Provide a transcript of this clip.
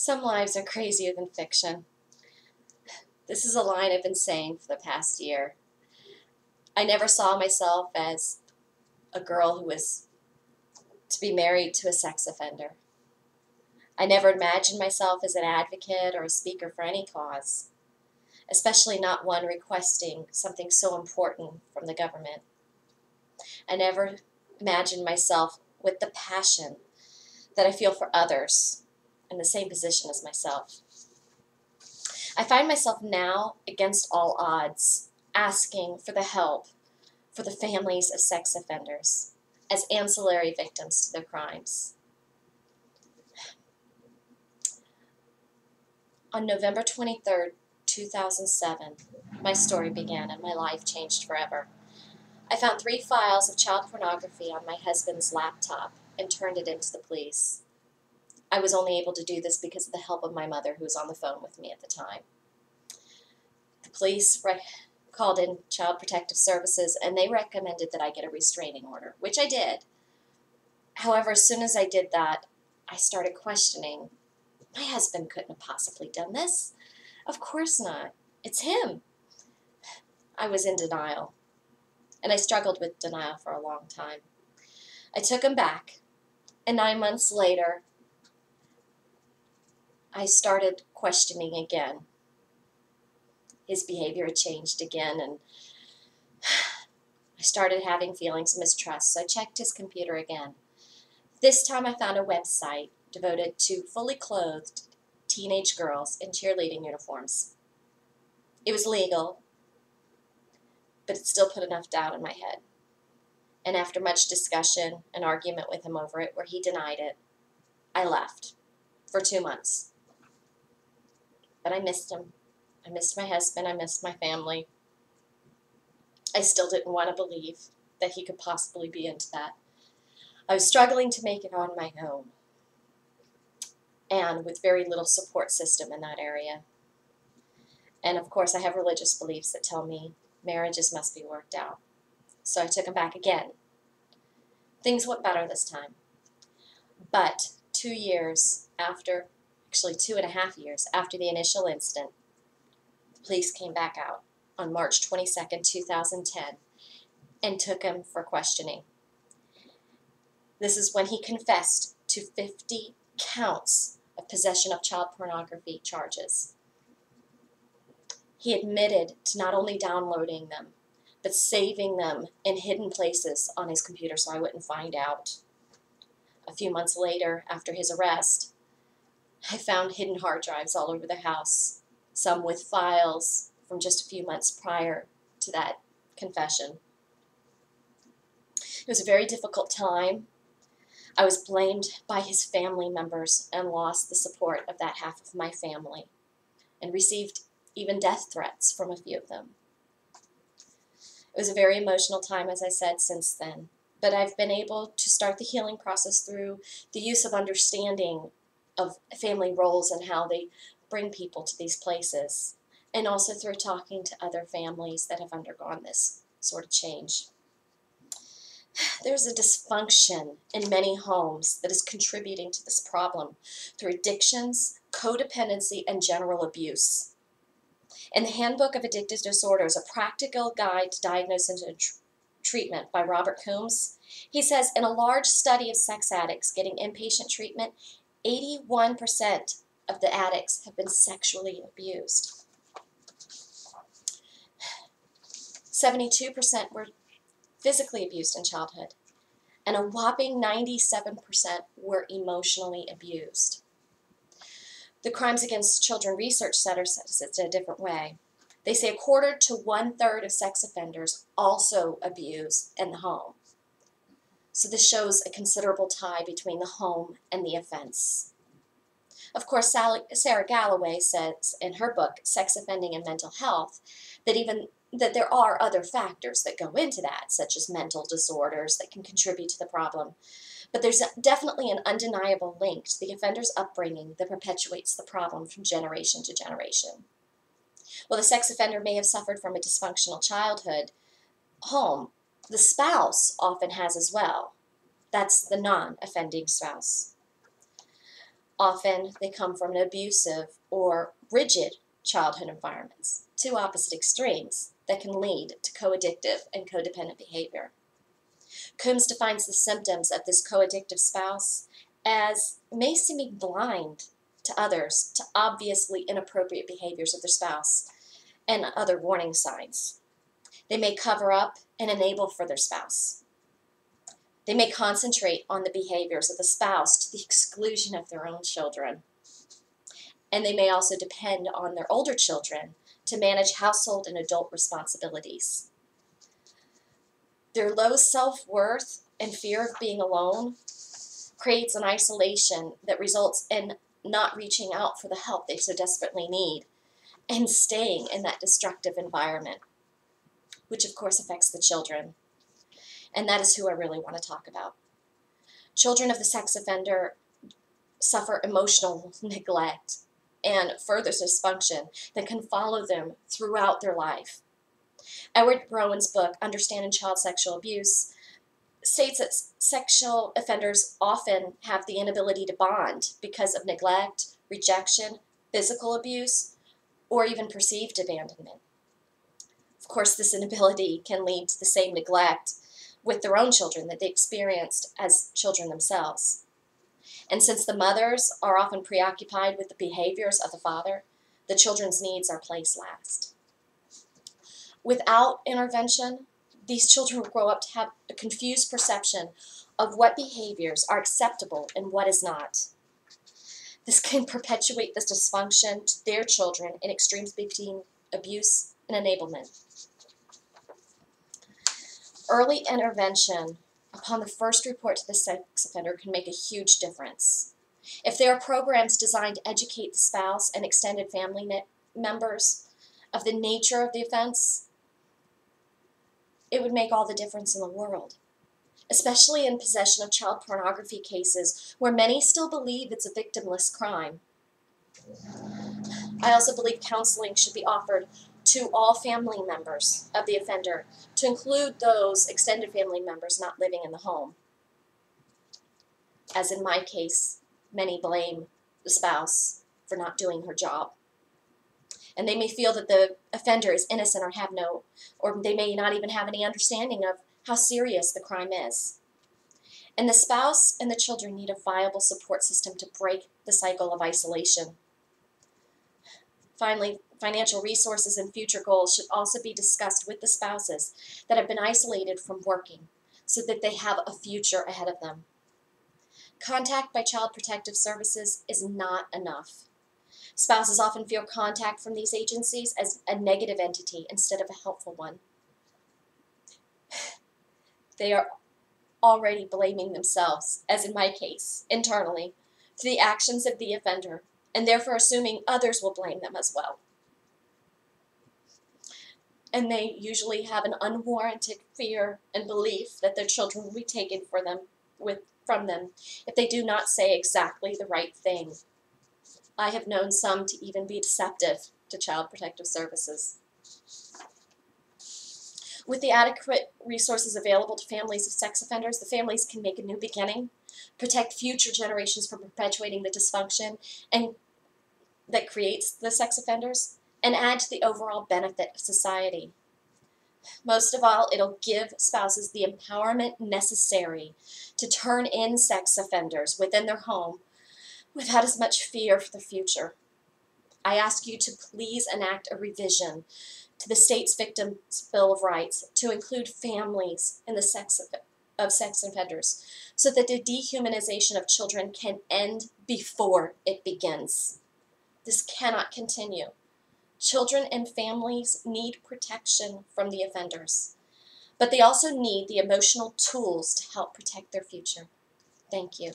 Some lives are crazier than fiction. This is a line I've been saying for the past year. I never saw myself as a girl who was to be married to a sex offender. I never imagined myself as an advocate or a speaker for any cause, especially not one requesting something so important from the government. I never imagined myself with the passion that I feel for others in the same position as myself. I find myself now, against all odds, asking for the help for the families of sex offenders as ancillary victims to their crimes. On November 23rd, 2007, my story began and my life changed forever. I found 3 files of child pornography on my husband's laptop and turned it into the police. I was only able to do this because of the help of my mother, who was on the phone with me at the time. The police called in Child Protective Services, and they recommended that I get a restraining order, which I did. However, as soon as I did that, I started questioning, my husband couldn't have possibly done this. Of course not. It's him. I was in denial, and I struggled with denial for a long time. I took him back, and 9 months later, I started questioning again. His behavior had changed again, and I started having feelings of mistrust, so I checked his computer again. This time I found a website devoted to fully clothed teenage girls in cheerleading uniforms. It was legal, but it still put enough doubt in my head. And after much discussion and argument with him over it, where he denied it, I left for 2 months. But I missed him. I missed my husband. I missed my family. I still didn't want to believe that he could possibly be into that. I was struggling to make it on my own, and with very little support system in that area. And of course, I have religious beliefs that tell me marriages must be worked out. So I took him back again. Things went better this time. But 2 years after, actually 2.5 years after the initial incident, the police came back out on March 22nd, 2010, and took him for questioning. This is when he confessed to 50 counts of possession of child pornography charges. He admitted to not only downloading them, but saving them in hidden places on his computer so I wouldn't find out. A few months later, after his arrest, I found hidden hard drives all over the house, some with files from just a few months prior to that confession. It was a very difficult time. I was blamed by his family members and lost the support of that half of my family and received even death threats from a few of them. It was a very emotional time, as I said, since then. But I've been able to start the healing process through the use of understanding of family roles and how they bring people to these places, and also through talking to other families that have undergone this sort of change. There's a dysfunction in many homes that is contributing to this problem through addictions, codependency, and general abuse. In the Handbook of Addictive Disorders, A Practical Guide to Diagnosis and Treatment by Robert Coombs, he says, in a large study of sex addicts getting inpatient treatment, 81% of the addicts have been sexually abused. 72% were physically abused in childhood, and a whopping 97% were emotionally abused. The Crimes Against Children Research Center says it a different way. They say 1/4 to 1/3 of sex offenders also abuse in the home. So this shows a considerable tie between the home and the offense. Of course, Sarah Galloway says in her book, Sex Offending and Mental Health, that there are other factors that go into that, such as mental disorders that can contribute to the problem. But there's definitely an undeniable link to the offender's upbringing that perpetuates the problem from generation to generation. While the sex offender may have suffered from a dysfunctional childhood home, the spouse often has as well. That's the non-offending spouse. Often they come from an abusive or rigid childhood environments, two opposite extremes that can lead to co-addictive and codependent behavior. Coombs defines the symptoms of this co-addictive spouse as may seeming blind to others to obviously inappropriate behaviors of their spouse and other warning signs. They may cover up and enable for their spouse. They may concentrate on the behaviors of the spouse to the exclusion of their own children. And they may also depend on their older children to manage household and adult responsibilities. Their low self-worth and fear of being alone creates an isolation that results in not reaching out for the help they so desperately need and staying in that destructive environment, which of course affects the children. And that is who I really want to talk about. Children of the sex offender suffer emotional neglect and further dysfunction that can follow them throughout their life. Edward Rowan's book, Understanding Child Sexual Abuse, states that sexual offenders often have the inability to bond because of neglect, rejection, physical abuse, or even perceived abandonment. Of course, this inability can lead to the same neglect with their own children that they experienced as children themselves. And since the mothers are often preoccupied with the behaviors of the father, the children's needs are placed last. Without intervention, these children will grow up to have a confused perception of what behaviors are acceptable and what is not. This can perpetuate this dysfunction to their children in extremes between abuse and enablement. Early intervention upon the first report to the sex offender can make a huge difference. If there are programs designed to educate the spouse and extended family members of the nature of the offense, it would make all the difference in the world, especially in possession of child pornography cases where many still believe it's a victimless crime. I also believe counseling should be offered to all family members of the offender, to include those extended family members not living in the home. As in my case, many blame the spouse for not doing her job. And they may feel that the offender is innocent or they may not even have any understanding of how serious the crime is. And the spouse and the children need a viable support system to break the cycle of isolation. Finally, financial resources and future goals should also be discussed with the spouses that have been isolated from working so that they have a future ahead of them. Contact by Child Protective Services is not enough. Spouses often feel contact from these agencies as a negative entity instead of a helpful one. They are already blaming themselves, as in my case, internally, for the actions of the offender, and therefore assuming others will blame them as well. And they usually have an unwarranted fear and belief that their children will be taken from them if they do not say exactly the right thing. I have known some to even be deceptive to Child Protective Services. With the adequate resources available to families of sex offenders, the families can make a new beginning, protect future generations from perpetuating the dysfunction and that creates the sex offenders, and add to the overall benefit of society. Most of all, it'll give spouses the empowerment necessary to turn in sex offenders within their home without as much fear for the future. I ask you to please enact a revision to the state's Victims' Bill of Rights to include families in the sex offenders so that the dehumanization of children can end before it begins. This cannot continue. Children and families need protection from the offenders, but they also need the emotional tools to help protect their future. Thank you.